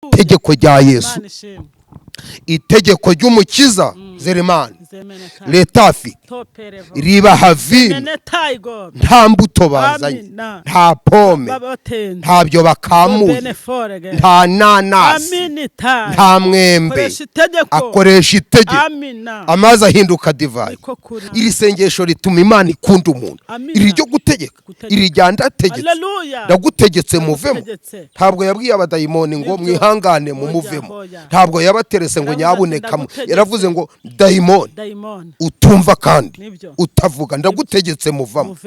itegeko rya Yesu, itegeko ry'umukiza Zerimana letafi riba havini, nta mbuto bazanye, nta pome, ntabyo bakamuye, nta nanasi, nta mwembe, akoresha itegeko amazi ahinduka divayi. Iri sengesho rituma Imana ikunda umuntu. Iri ryo gutegeka, iri rya ndategetse, ndagutegetse muvemo. Ntabwo yabwiye abadayimoni ngo mwihangane mu muvemo, ntabwo yabaterese ngo nyabunekamo. Yaravuze ngo dayimoni utumva kandi utavuga, ndagutegetse muvamo.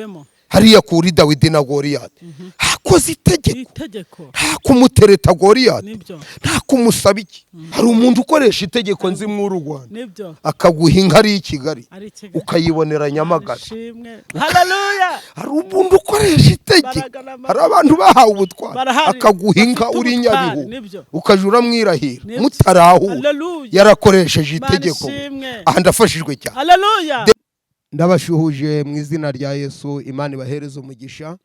Hariya kuri Dawidi na Goliyati hakoze itegeko, nta kumutereta Goliyati, nta kumusaba iki. Hari umuntu ukoresha itegeko nzi mu Rwanda akaguha inka ari i Kigali ukayibonera Nyamagana. Haleluya! Hari umuntu ukoresha itegeko, hari abantu bahawe ubutwari akaguha inka uri Nyabihu ukajura mwirahira mutarahu. Yarakoresheje itegeko. Aha ndafashijwe cyane. Haleluya! Ndabashuhuje mu izina rya Yesu. Imana ibahereze umugisha.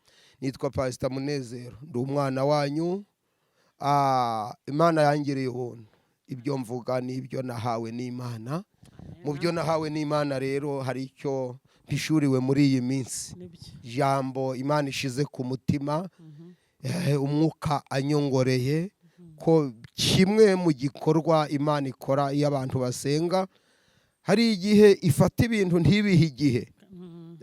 Nitwa Pastor Munezero, ndi umwana wanyu. Imana yangiriye ubuntu. Ibyo mvuga ni ibyo nahawe n'Imana. Mu byo nahawe n'Imana rero hari icyo mpishuriwe muri iyi minsi. Jambo Imana ishize ku mutima, umwuka anyongoreye ko kimwe mu gikorwa Imana ikora iyo abantu basenga, hari igihe ifata ibintu ntibihe igihe.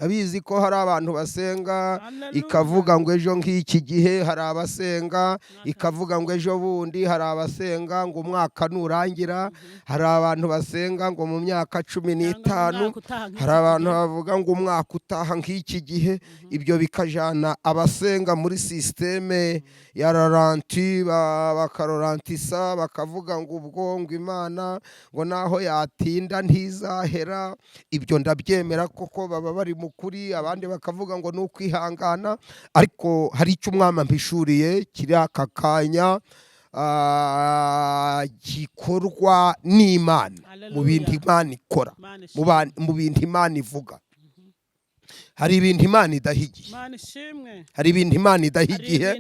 Abizi ko hari abantu basenga ikavuga ngo ejo nk'iki gihe, hari abasenga ikavuga ngo ejo bundi, hari abasenga ngo umwaka nurangira, hari abantu basenga ngo mu myaka 15, hari abantu bavuga ngo umwaka utaha nk'iki gihe. Ibyo bikajana abasenga muri systeme ya raranti, bakarorantisa, bakavuga ngo ubwo ngo Imana ngo naho yatinda ntizahera. Ibyo ndabyemera koko baba bari kuri, abandi bakavuga ngo nukwihangana. Ariko hari icyo umwami mpishuriye kiri aka kanya, gikorwa n'Imana mu bintu Imana ikora, mu bintu Imana ivuga. Hari ibintu Imana idahigiye, hari ibintu Imana idahigiye,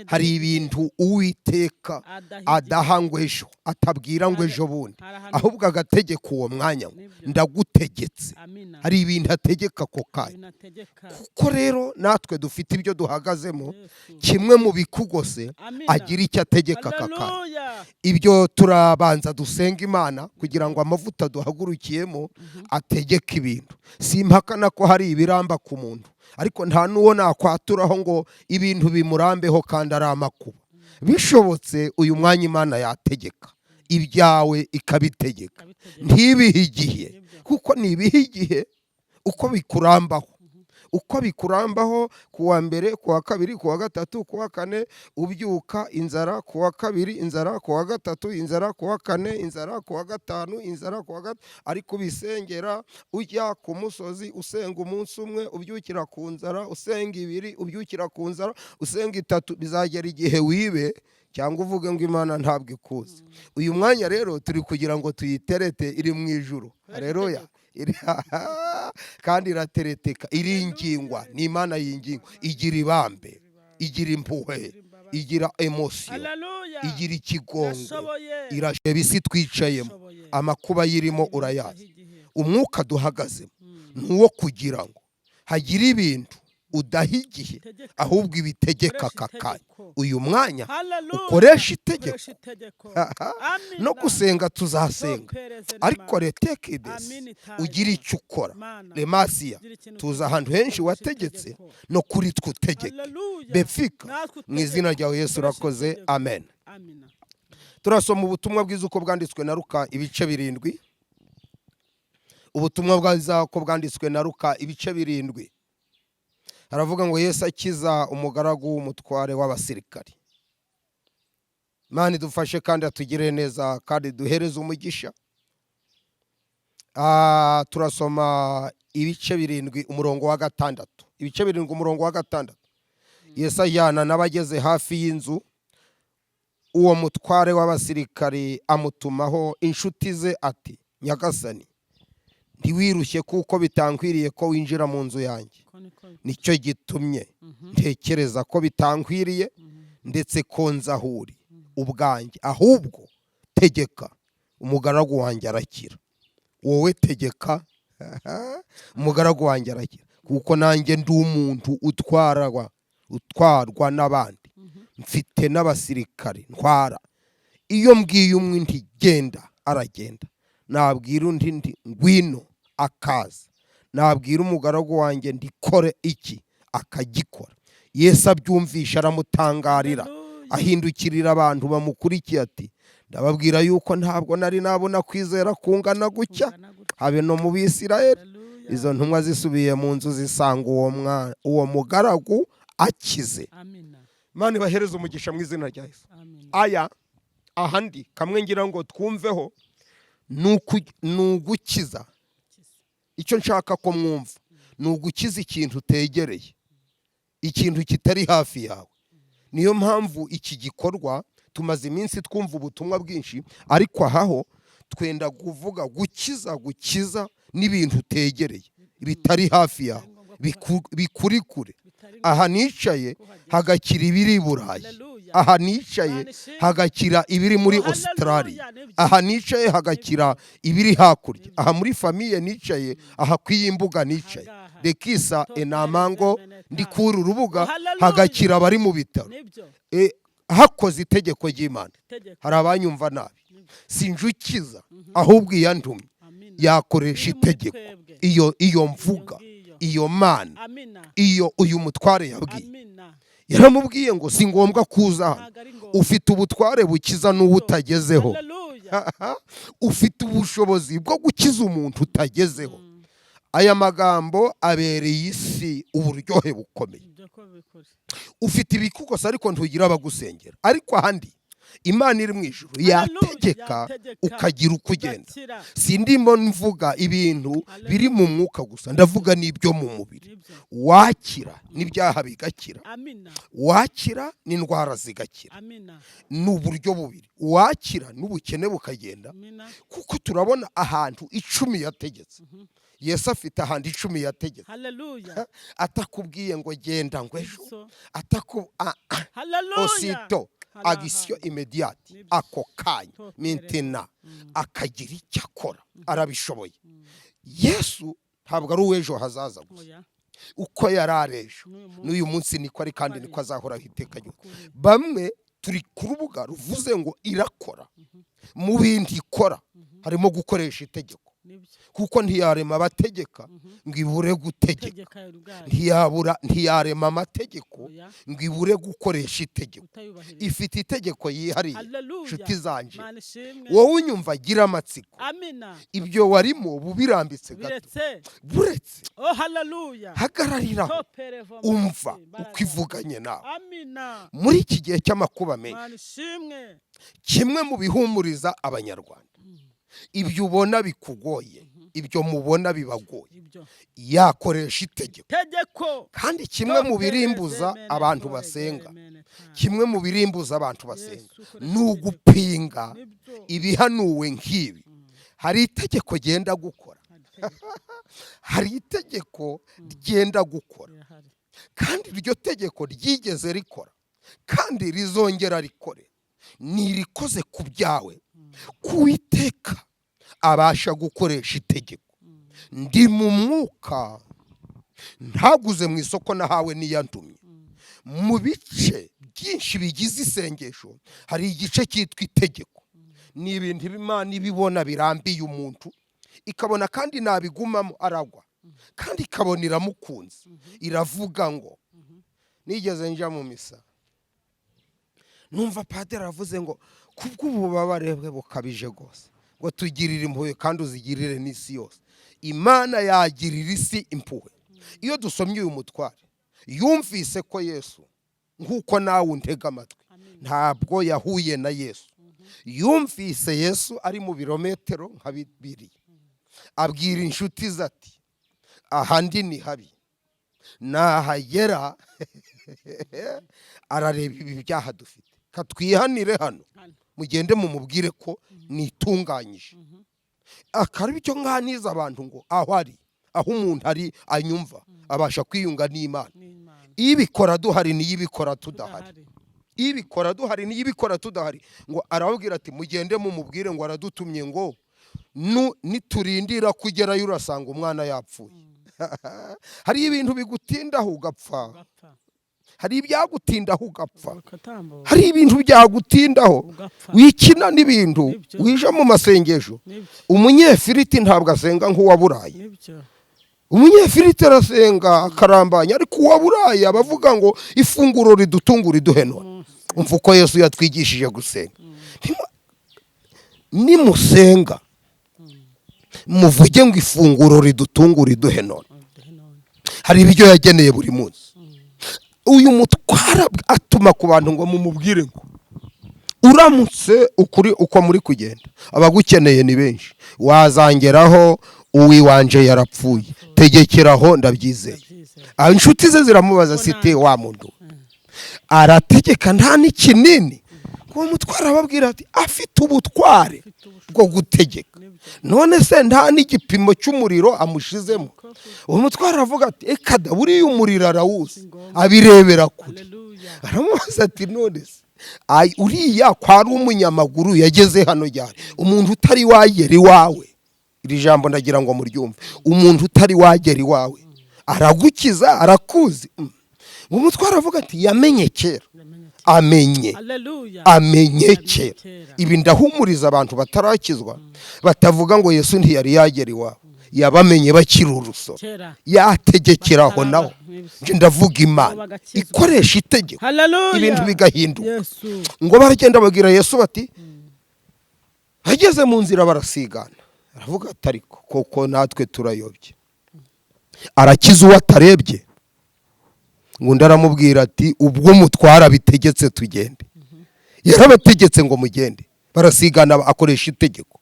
hari ibintu Uwiteka adaha ngo ejo, atabwira ngo ejo bundi, ahubwo agategeka uwo mwanya ndagutegetse. Hari ibintu ategeka ako kanya. Kuko rero natwe dufite ibyo duhagazemo, kimwe mu bikugose agira icyo ategeka aka kanya. Ibyo turabanza dusenga Imana kugira ngo amavuta duhagurukiyemo ategeke ibintu. Simpakana ko hari ibiramba ku muntu, ariko nta nuwo nakwaturaho ngo ibintu bimurambeho kandi ari amakuba. Bishobotse uyu mwanya Imana yategeka ibyawe, ikabitegeka ntibihe igihe, kuko nibihe igihe uko bikurambaho, uko bikurambaho kuwa mbere, kuwa kabiri, kuwa gatatu, kuwa kane ubyuka inzara, kuwa kabiri inzara, kuwa gatatu inzara, kuwa kane inzara, kuwa gatanu inzara, kuwa gatanu. Ariko bisengera ujya ku musozi usenga umunsi umwe ubyukira ku nzara, usenga ibiri ubyukira ku nzara, usenga itatu, bizagera igihe wibe cyangwa uvuge ngo Imana ntabwo ikuzi. Uyu mwanya rero turi kugira ngo tuyiterete, iri mu ijuru. Haleluya! Kandi iratereteka, iringingwa n'Imana yingingwa, igira ibambe, igira impuhwe, igira emotion, igira ikigongo, irasheba isi twicayemo, amakuba yirimo urayazi. Umwuka duhagazemo nuwo kugira ngo hagira ibintu udahigiye, ahubwo ibitegeka aka kanya. Uyu mwanya ukoresha itegeko. No gusenga tuzasenga, ariko retekedesi ugira icyo ukora. Remasiya tuza ahantu henshi wategetse, no kuri twutegeke befika mu izina rya Yesu. Urakoze, amen. Turasoma ubutumwa bwiza uko bwanditswe na Luka ibice 7. Ubutumwa bwiza uko bwanditswe na Luka ibice 7. Haravuga ngo Yesu akiza umugaragu w'umutware w'abasirikari. Imana idufashe kandi atugire neza kandi duhereze umugisha. Turasoma ibice 7 umurongo wa 6. Ibice 7 umurongo wa 6. Yesu ajyana n'abageze hafi y'inzu, uwo mutware w'abasirikari amutumaho inshuti ze ati, Nyagasani, ntiwirushye kuko bitankwiriye ko winjira mu nzu yanjye. Nicyo gitumye ntekereza ko bitankwiriye ndetse ko nzahuri. ubwanjye, ahubwo tegeka umugaragu wanjye arakira. Wowe tegeka umugaragu wanjye arakira, kuko nanjye ndi umuntu utwarwa n'abandi, mfite n'abasirikare ntwara. Iyo mbwiye umwe nti genda, aragenda. Nabwira undi nti ngwino, akaza. Nabwira umugaragu wanjye ndikore iki, akagikora. Yesu abyumvisha aramutangarira, ahindukirira abantu bamukurikiye ati ndababwira yuko ntabwo nari nabona kwizera kungana gutya habe no mu Bisirayeli. Izo ntumwa zisubiye mu nzu zisanga uwo mugaragu akize. Imana ibahereze umugisha mu izina rya Yesu. Aya ahandi kamwe ngira ngo twumveho nugukiza. Icyo nshaka ko mwumva nugukiza ikintu utegereye, ikintu kitari hafi yawe. Niyo mpamvu iki gikorwa tumaze iminsi twumva ubutumwa bwinshi, ariko ahaho twenda kuvuga gukiza n'ibintu utegereye bitari hafi yawe, bikuri kure. Aha nicaye hagakira ibiri Burayi, aha nicaye hagakira ibiri muri Australia, aha nicaye hagakira ibiri hakurya, aha muri famiye nicaye, aha kwiyimbuga nicaye dekisa enamango ndikura urubuga hagakira bari mu bitaro. Hakoze itegeko ry'Imana. Hari abanyumva nabi, sinjukiza ahubwo iyantumye yakoresha itegeko. Iyo mvuga, iyo Mana, iyo uyu mutware yabwiye, yaramubwiye ngo si ngombwa kuza hano, ufite ubutware bukiza n'uwo utagezeho. Ufite ubushobozi bwo gukiza umuntu utagezeho. Aya magambo abereye isi uburyohe bukomeye. Ufite ibikukosa ariko ntugira abagusengera, ariko ahandi Imana iri mu ijuru yategeka ukagira uko ugenda. Sindimo mvuga ibintu biri mu mwuka gusa, ndavuga n'ibyo mu mubiri. Wakira n'ibyaha bigakira, wakira n'indwara zigakira. Ni uburyo bubiri, wakira n'ubukene bukagenda, kuko turabona ahantu 10 yategetse. Yesu afite ahandi 10 yategetse. Atakubwiye ngo genda ngo ejo, osito action immédiate, ako kanya maintenant akagira icyo akora, arabishoboye. Yesu ntabwo ari uw'ejo hazaza gusa, uko yararejo n'uyu munsi niko ari, kandi niko azahoraho iteka ryose. Bamwe turi ku rubuga ruvuze ngo irakora. Mu bindi ikora harimo gukoresha itegeko, kuko ntiyarema abategeka ngo ibure gutegeka, ntiyarema amategeko ngo ibure gukoresha itegeko. Ifite itegeko yihariye. Nshuti zanje, wowe unyumva gira amatsiko, ibyo warimo bubirambitse gato, buretse hagarariraho umva uko ivuganye nawe. Muri iki gihe cy'amakuba menshi, kimwe mu bihumuriza Abanyarwanda, ibyo ubona bikugoye, ibyo mubona bibagoye, yakoresha itegeko. Kandi kimwe mu birimbuza abantu basenga, kimwe mu birimbuza abantu basenga n'ugupinga ibihanuwe nk'ibi. Hari itegeko genda gukora, hari itegeko ryenda gukora, kandi iryo tegeko ryigeze rikora kandi rizongera rikore. Nirikoze ku byawe, kuwiteka abasha gukoresha itegeko. Ndi mu mwuka, ntaguze mu isoko nahawe niyantumye. Mu bice byinshi bigize isengesho hari igice cyitwa itegeko. Ni ibintu Imana ibibona birambiye umuntu, ikabona kandi nabigumamo aragwa, kandi ikabona iramukunze. Iravuga ngo, nigeze njya mu misa numva padiri avuze ngo kubw'ububabare bwe bukabije gose, ngo tugirire impuhwe kandi uzigirire n'isi yose. Imana yagirira isi impuhwe. Iyo dusomye uyu mutware, yumvise ko Yesu, nk'uko nawe untega amatwi, ntabwo yahuye na Yesu. Yumvise Yesu ari mu birometero nka 2, abwira inshuti ze ati ahandi ni habi, nahagera arareba ibi byaha dufite, katwihanire hano, mugende mumubwire ko nitunganyije. Akaraba icyo nganiza abantu ngo aho umuntu ari anyumva abasha kwiyunga n'Imana. Ibikora duhari n'ibikora tudahari. ibikora duhari n'ibikora tudahari, ngo arababwira ati mugende mumubwire ngo aradutumye ngo niturindira kugerayo urasanga umwana yapfuye. Hari ibintu bigutindaho ugapfa, hari ibyagutindaho ugapfa, hari ibintu byagutindaho wikina n'ibintu wije mu masengesho. Umunyefiriti ntabwo asenga nk'uwaburaye, umunyefiriti arasenga akarambanya, ariko uwaburaye abavuga ngo ifunguro ridutungura iduhe none. Umva uko Yesu yatwigishije gusenga. Nimusenga muvuge ngo ifunguro ridutungura iduhe none. Hari ibyo yageneye buri munsi. Uyu mutwara atuma ku bantu ngo mumubwire ngo uramutse ukuri uko muri kugenda abagukeneye ni benshi, wazangeraho uwiwanje yarapfuye, tegekeraho ndabyizeye. Inshuti ze ziramubaza site wa muntu arategeka nta n'ikinini. Uwo mutwara ababwira ati afite ubutware bwo gutegeka, none se nta n'igipimo cy'umuriro amushizemo. Uwo mutwara aravuga ati ekada buriya umuriro arawuzi, abirebera kure. Aramubaza ati none se uriya kwari umunyamaguru yageze hano ryari? Umuntu utari wagera iwawe, iri jambo ndagira ngo muryumve, umuntu utari wagera iwawe aragukiza, arakuzi. Umutwara avuga ati yamenye kera, amenye kera. Ibi ndahumuriza abantu batarakizwa, batavuga ngo Yesu ntiyari yagera iwawe, yabamenye bakiri urusoro, yategekeraho nawe. Nje ndavuga Imana ikoresha itegeko ibintu bigahinduka. Ngo baragenda bagira Yesu bati ageze mu nzira barasigana, aravuga ati ariko koko natwe turayobye. Arakiza uwo atarebye, ngo ndaramubwira ati ubwo mutwara bitegetse tugende. Yarabategetse ngo mugende, barasigana akoresha itegeko.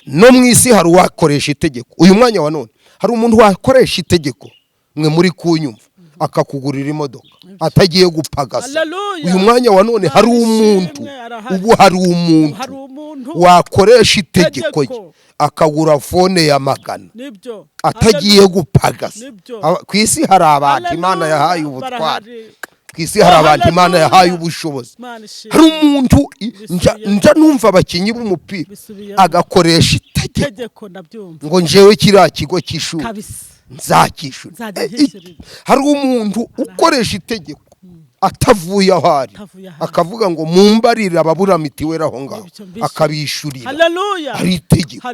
No mu isi hari uwakoresha itegeko. Uyu mwanya wa none hari umuntu wakoresha itegeko, mwe muri kunyumva, akakugurira imodoka atagiye gupagasa. Uyu mwanya wa none hari umuntu, ubu hari umuntu wakoresha itegeko akagura fone ya magana atagiye gupagasa. Ku isi hari abantu Imana yahaye ubutware, ku isi hari abantu Imana yahaye ubushobozi. Hari umuntu nja numva abakinyi b'umupira agakoresha itegeko ngo njewe kiriya kigo cy'ishuri nzakishura. Hari umuntu ukoresha itegeko atavuye aho ari, akavuga ngo mumbarire ababura mitiweli aho ngaho akabishurira. Hari itegeko.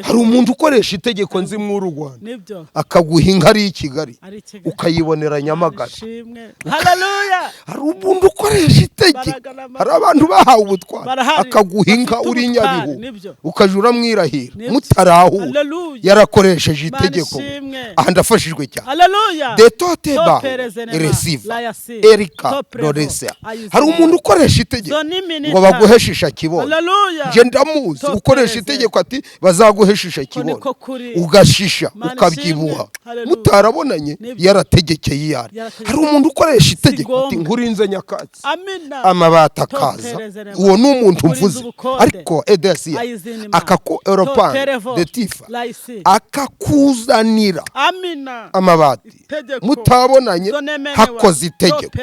Hari umuntu ukoresha itegeko nzi mu Rwanda akaguha inka ari i Kigali ukayibonera Nyamagana. Hari umuntu ukoresha itegeko. Hari abantu bahawe ubutware akaguha inka uri Nyabihu ukajura mwirahira mutarahura. Yarakoresheje itegeko. Aha ndafashijwe cyane. Detoteba receive Erika Doresia. Hari umuntu ukoresha itegeko ngo baguheshisha kibono. Je ndamuzi ukoresha itegeko ati bazaguheshisha kibono, ugashisha ukabyibuha mutarabonanye, yarategekeye yari. Hari umuntu ukoresha itegeko ati nkurinze nyakatsi amabata akaza. Uwo ni umuntu mvuze, ariko edesi akako Europan de Tifa akakuzanira amabati mutabonanye hakoze itegeko.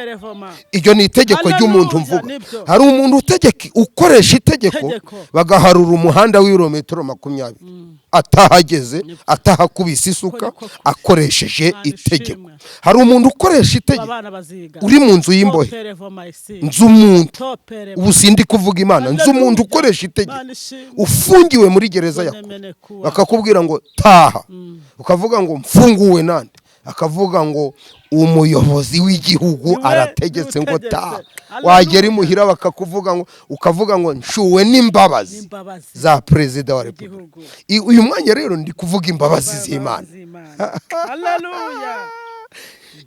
Iryo ni itegeko ry'umuntu mvuga. Hari umuntu utegeka ukoresha itegeko bagaharura umuhanda w'ibirometero 20 atahageze, atahakubise isuka, akoresheje itegeko. Hari umuntu ukoresha itegeko uri mu nzu y'imbohe, nzu umuntu, ubu sindi kuvuga Imana, nzu umuntu ukoresha itegeko ufungiwe muri gereza yako, bakakubwira ngo taha, ukavuga ngo mfunguwe nande, akavuga ngo umuyobozi w'igihugu arategetse ngo taha. Wagera imuhira bakakuvuga ngo, ukavuga ngo nshuwe n'imbabazi za Perezida wa Repubulika. Uyu mwanya rero ndi kuvuga imbabazi z'Imana. Haleluya.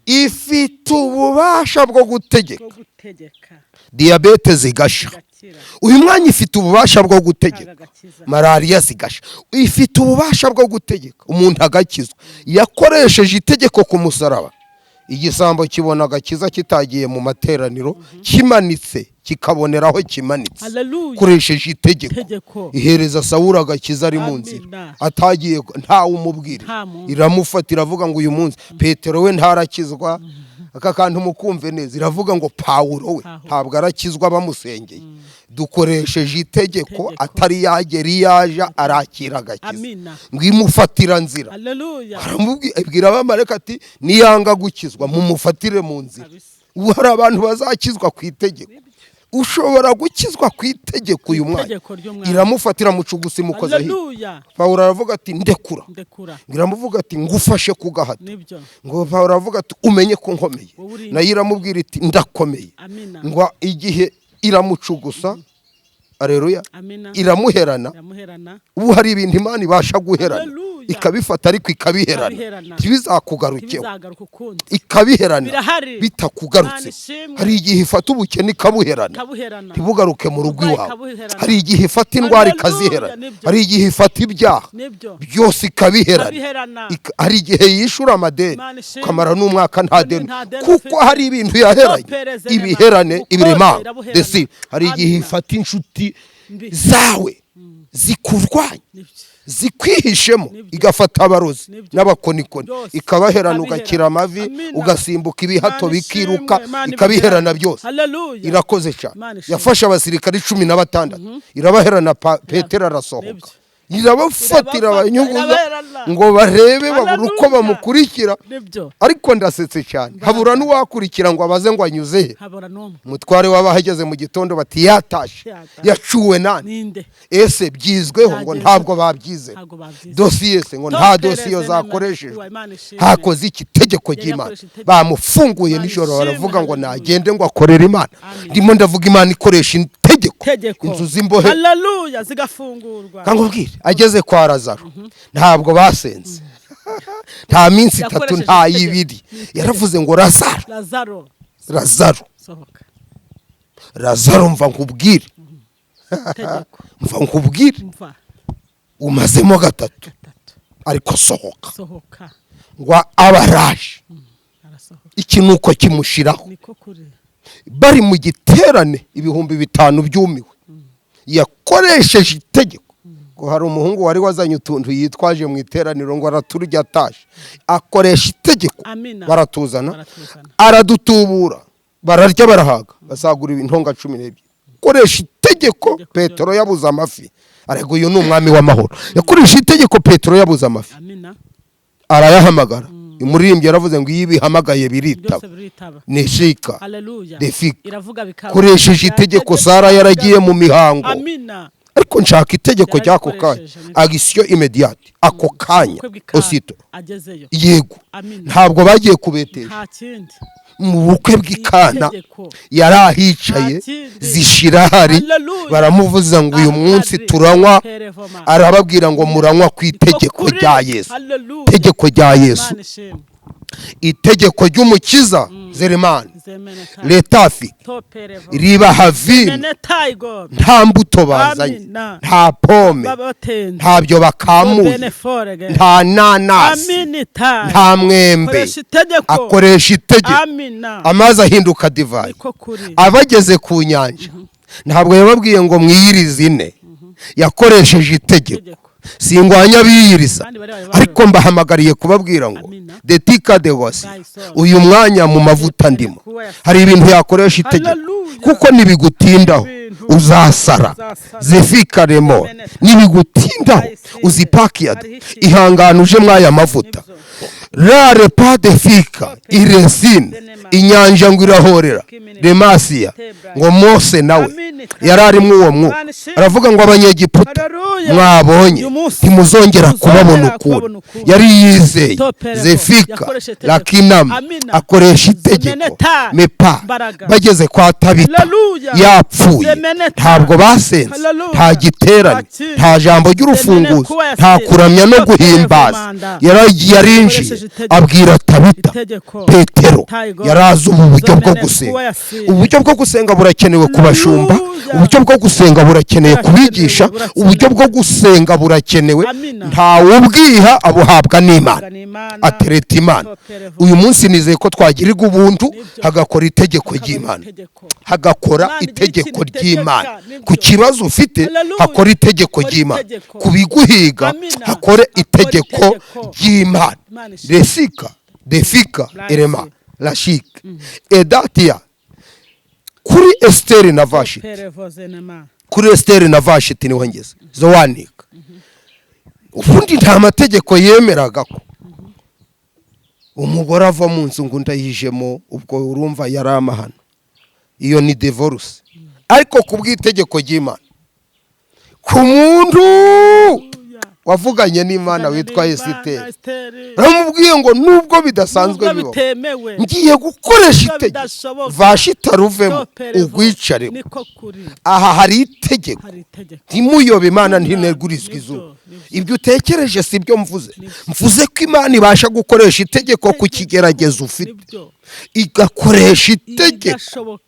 Ifite ububasha bwo gutegeka diabete zigasha. Uyu mwanya ifite ububasha bwo gutegeka malaria zigasha. Ifite ububasha bwo gutegeka umuntu agakizwa. Yakoresheje itegeko ku musaraba, igisambo kibona agakiza kitagiye mu materaniro, kimanitse kikaboneraho kimanitse. Koresheje itegeko ihereza Sawuli agakiza ari mu nzira, atagiye nta umubwire. Iramufata iravuga ngo uyu munsi Petero we ntarakizwa, aka kantu mukumve neza iravuga ngo Pawulo we ntabwo arakizwa bamusengeye dukoresheje itegeko atari yagera yaje arakira agakiza ngo imufatira nzira. Aramubwira abamareka ati niyanga gukizwa mumufatire mu nzira. Ubu hari abantu bazakizwa ku itegeko. Ushobora gukizwa ku itegeko uyu mwanya iramufatira mucugusi mukoza hiya. Pawulo aravuga ati ndekura. Iramuvuga ati ngufashe ku gahato. Ngo Pawulo aravuga ati umenye ko nkomeye. Nayo iramubwira iti ndakomeye. Ngo igihe iramucugusa aleluya iramuherana. Ubu hari ibintu Imana ibasha guherana ikabifata ariko ikabiherana ntibizakugarukeho ikabiherana bitakugarutse. Hari igihe ifata ubukene ikabuherana ntibugaruke mu rugo iwawe. Hari igihe ifata indwara ikaziherana. Hari igihe ifata ibyaha byose ikabiherana. Hari igihe yishura amadeni ukamara n'umwaka nta deni kuko hari ibintu yaheranye. Ibiherane ibiremanga desi. Hari igihe ifata inshuti zawe zikurwanya zikwihishemo igafata abarozi n'abakonikoni ikabaherana ugakira amavi ugasimbuka ibihato bikiruka ikabiherana byose. Irakoze cyane. Yafashe abasirikari 16 irabaherana. Petero arasohoka irabafatira abanyuguza ngo barebe babura uko bamukurikira. Ariko ndasetse cyane habura n'uwakurikira ngo abaze ngo anyuze he. Mutware wabahageze mu gitondo bati yatashe yacuwe nani ese byizweho ngo ntabwo babyize. Dosiye se ngo nta dosiye zakoreshejwe. Hakoze iki tegeko ry'Imana bamufunguye nijoro baravuga ngo nagende ngo akorera Imana. Ndimo ndavuga Imana ikoresha itegeko inzu z'imbohe haleluya zigafungurwa. Kangubwire ageze kwa Lazaro ntabwo basenze nta minsi 3 nta yibiri yaravuze ngo Lazaro mva nkubwire mva nkubwire umazemo 3 ariko sohoka ngo abaraje ikinuko kimushiraho. Bari mu giterane ibihumbi 5 byumiwe yakoresheje itegeko. Ngo hari umuhungu wari wazanye utuntu yitwaje mu iteraniro ngo araturya atashe akoresha itegeko baratuzana aradutubura bararya barahaga basagura intonga 12. Koresha itegeko Petero yabuze amafi. Arego uyu ni umwami w'amahoro. Yakoresha itegeko Petero yabuze amafi arayahamagara. Umuririmbyi yaravuze ngo yibihamagaye biritaba neshika defika. Koresheje itegeko Sara yaragiye mu mihango ariko nshaka itegeko ryako kanya action immediate ako kanya osito yego. Ntabwo bagiye kubetesha mu bukwe bw'ikana yarahicaye zishira hari baramuvuza ngo uyu munsi turanywa. Arababwira ngo muranywa ku itegeko rya Yesu. Itegeko rya Yesu itegeko ry'umukiza Zelemani letafi riba havini nta mbuto bazanye nta pome ntabyo bakamuye nta nanasi nta mwembe. Akoresha itegeko amazi ahinduka divayi. Abageze ku nyanja ntabwo yababwiye ngo mwiyirize ine. Yakoresheje itegeko. Singwanya biyiriza ariko mbahamagariye kubabwira ngo detika de wasi uyu mwanya mu mavuta ndimo hari ibintu yakoresha itegeko kuko nibigutindaho uzasara zefikaremo nibigutindaho uzipakia ihanganuje mwaya mavuta rare pas de fika iresine inyanja ngo irahorera demasiya ngo Mose nawe yararimo uwo mwuka aravuga ngo abanyegiputa mwabonye timuzongera kubabona ukuri. Yari yizeye zefika lakinam akoresha itegeko mepa. Bageze kwa Tabita yapfuye ntabwo basenze nta giterane nta jambo ry'urufunguzo nta kuramya no guhimbaza. Yarinjiye abwira Tabita Petero yarazi uburyo bwo gusenga. Uburyo bwo gusenga burakenewe kubashumba. Uburyo bwo gusenga burakenewe kubigisha. Uburyo bwo gusenga burakenewe ntawe ubwiha abuhabwa n'Imana atereta Imana. Uyu munsi nizeye ko twagirirwa ubuntu hagakora itegeko ry'Imana hagakora itegeko ry'Imana. Ku kibazo ufite hakora itegeko ry'Imana. Kubiguhiga hakore itegeko ry'Imana. Resika defika erema rashike edatia kuri Esteri na Vashiti kuri Esteri na Vashiti niho ngeze zo wanika ubundi nta mategeko yemeraga ko umugore ava mu nzu ngo ndayijemo ubwo urumva yari amahano iyo ni divorce ariko kubw'itegeko ry'Imana ku muntu wavuganye n'Imana witwa Esteri ramubwiye ngo nubwo bidasanzwe bibaho ngiye gukoresha itegeko Vashiti aruvemo ugwicare aha hari itegeko ntimuyobe Imana ntinegurizwa izuba ibyo utekereje si byo mvuze ko Imana ibasha gukoresha itegeko ku kigeragezo ufite igakoresha itegeko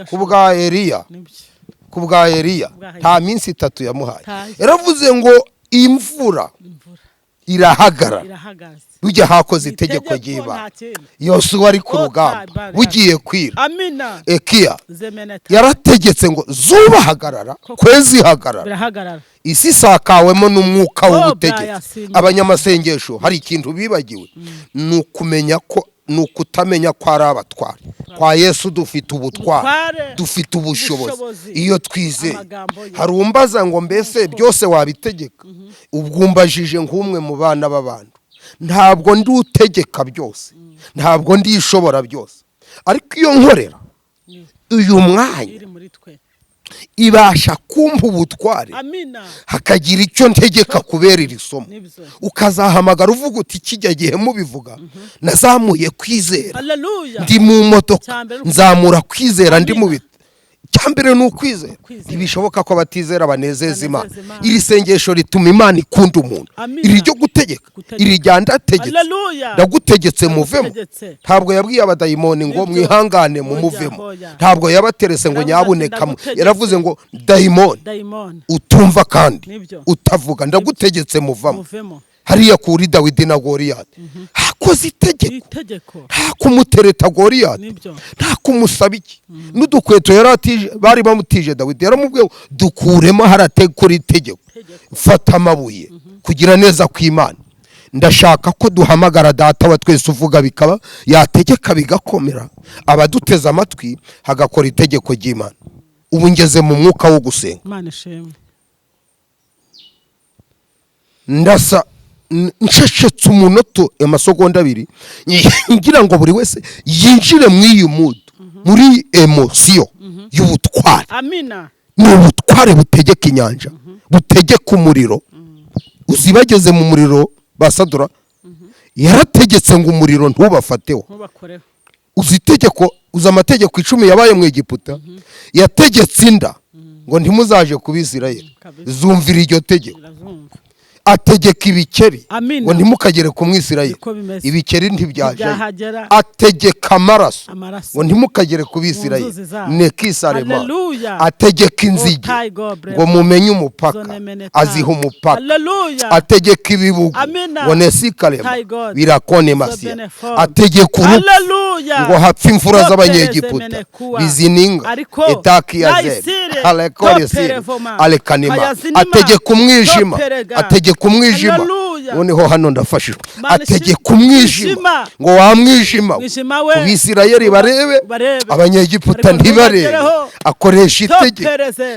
ku bwa Eliya nta minsi 3 yamuhaye yaravuze ngo imvura irahagarara bujya hakoze itegeko ry'Imana Yosuwa ari ku rugamba bugiye kwira Ekiya yarategetse ngo zuba hagarara kwezi hagarara isi sakawemo n'umwuka w'ubutegetsi abanyamasengesho hari ikintu bibagiwe nukumenya ko nukutamenya ko ari abatware kwa Yesu dufite ubutware dufite ubushobozi iyo twizeye harumbaza ngo mbese byose wabitegeka ubwumbajije nk'umwe mu bana b'abantu ntabwo ndi utegeka byose ntabwo ndi ishobora byose ariko iyo nkorera uyu mwanya ibasha kumpa ubutware hakagira icyo ntegeka kubera iri somo ukazahamagara uvuga uti kijya gihe mubivuga nazamuye kwizera ndi mu modoka nzamura kwizera ndi mu biti cyambere n'ukwizera ibishoboka ko batizera banezeza Imana iri sengesho rituma Imana ikunda umuntu iri ryo gutegeka iri ryanda tegetse ndagutegetse muvemo ntabwo yabwiye abadayimoni ngo mwihangane mu muvemo ntabwo yabaterese ngo nyabuneka yaravuze ngo dayimoni utumva kandi utavuga ndagutegetse muvamo hariya kuri Dawidi na Goliyati hakoze itegeko nta kumutereta Goliyati nta kumusaba iki n'udukweto yaratije bari bamutije Dawidi yaramubwiye dukuremo harategura itegeko fata amabuye kugira neza kw'Imana ndashaka ko duhamagara data wa twese uvuga bikaba yategeka bigakomera abaduteze amatwi hagakora itegeko ry'Imana ubu ngeze mu mwuka wo gusenga ndasa nsheshetse umunota amasegonda 2 ngira ngo buri wese yinjire mu iyi mood muri emotion y'ubutware n'ubutware butegeka inyanja butegeka umuriro uzibageze mu muriro basadura yarategetse ngo umuriro ntubafateho uzitegeko amategeko 10 yabaye mu Egiputa yategetse inda ngo ntimuzaje kubisirayeli zumvira iryo tegeko ategeka ibikeri ngo ntimukagere ku Mwisirayeli ibikeri ntibyaje ategeka amaraso ngo ntimukagere ku Bisirayeli nekisarema ategeka inzige ngo mumenye umupaka aziha umupaka ategeka ibibugu ngo nesikarema birakone masiya ategeka urupfu ngo hapfe imfura z'abanyegiputa bizininga etaki yaze alekoresire alekanema ategeka umwijima ategeka umwijima noneho hano ndafashishwa ategeka umwijima ngo wa mwijima Bisirayeli barebe abanyegiputa ntibarebe akoresha itegeko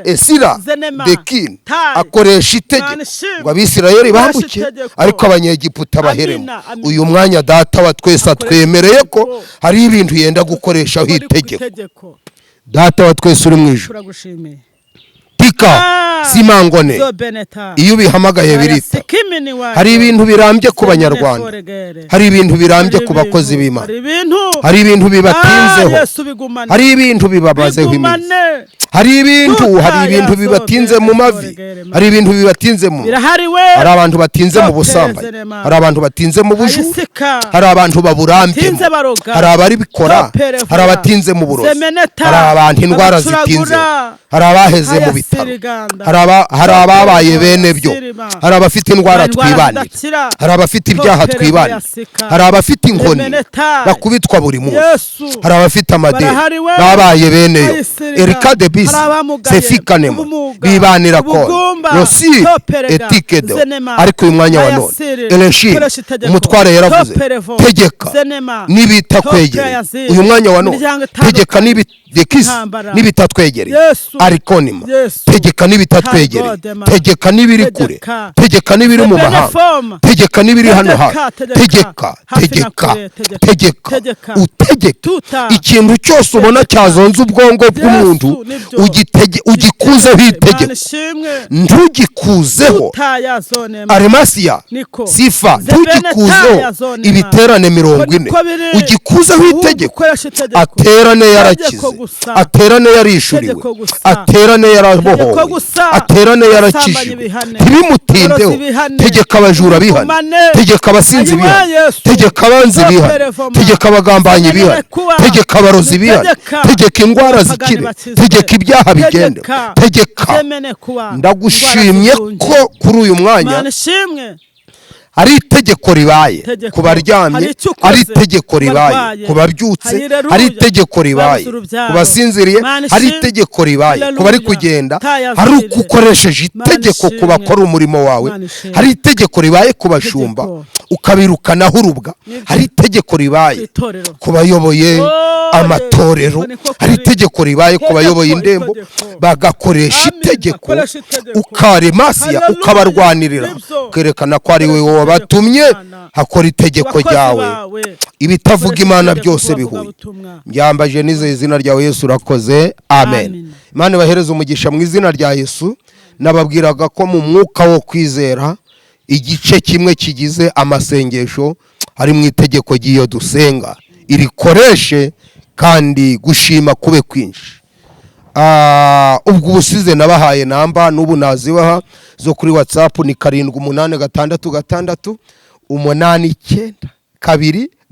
esira dekin akoresha itegeko ngo Abisirayeli bambuke ariko abanyegiputa baheremo uyu mwanya data wa twese atwemereye ko hari ibintu yenda gukoresha itegeko data wa twese uri mwijuru simangone iyo bihamagaye birita hari ibintu birambye ku banyarwanda hari ibintu birambye ku bakozi b'Imana hari ibintu bibatinzeho hari ibintu bibabazeho iminsi hari ibintu bibatinze mu mavi hari ibintu bibatinze mu hari abantu batinze mu busambanyi hari abantu batinze mu bujura hari abantu baburambye hari abari bikora hari abatinze mu burozi hari abantu indwara zitinze hari abaheze mu bitaro bitaro, hari ababaye bene byo, hari abafite indwara twibanira, hari abafite ibyaha twibanira, hari abafite inkoni bakubitwa buri munsi, hari abafite amadeni babaye bene yo, erika de bisi sefikanemo bibanira ko rosi etikedo. Ariko uyu mwanya wa none eleshi umutware yaravuze tegeka n'ibitakwegereye. Uyu mwanya wa none tegeka n'ibitatwegereye, ariko nima tegeka n'ibitatwegereye, tegeka n'ibiri kure, tegeka n'ibiri mu mahanga, tegeka n'ibiri hano hafi, tegeka utegeka ikintu cyose ubona cyazonze ubwongo bw'umuntu ugikuzeho itegeko, ntugikuzeho aremasiya sifa, ntugikuzeho ibiterane 40, ugikuzeho itegeko. Aterane yarakize, aterane yarishuriwe, aterane yarabohowe, aterane yarakijijwe, ntibimutindeho. Tegeka abajura bihane, tegeka abasinzi bihane, tegeka abanzi bihane, tegeka abagambanyi bihane, tegeka abarozi bihane, tegeka indwara zikire, tegeka ibyaha bigende, tegeka. Ndagushimye ko kuri uyu mwanya hari itegeko ribaye ku baryamye, hari itegeko ribaye ku babyutse, hari itegeko ribaye ku basinziriye, hari itegeko ribaye ku bari kugenda, hari uko ukoresheje itegeko ku bakora umurimo wawe, hari itegeko ribaye ku bashumba ukabirukanaho urubwa, hari itegeko ribaye ku bayoboye amatorero, hari itegeko ribaye ku bayoboye indembo bagakoresha itegeko, ukaremasiya ukabarwanirira, ukerekana ko ari wowe batumye hakora itegeko ryawe. Ibitavuga Imana byose bihuye. Mbyambaje nize izina ryawe Yesu, urakoze, amen. Imana bahereza umugisha mu izina rya Yesu. Nababwiraga ko mu mwuka wo kwizera igice kimwe kigize amasengesho ari mu itegeko ry'iyo dusenga, irikoreshe kandi gushima kube kwinshi. Ubwo ubusize nabahaye namba n'ubu nazibaha zo kuri WhatsApp ni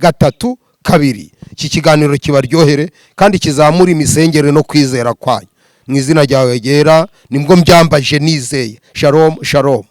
7866898232. Iki kiganiro kibaryohere kandi kizamura imisengere no kwizera kwanyu. Mu izina ryawe ryera nibwo mbyambaje nizeye. Shalom shalom.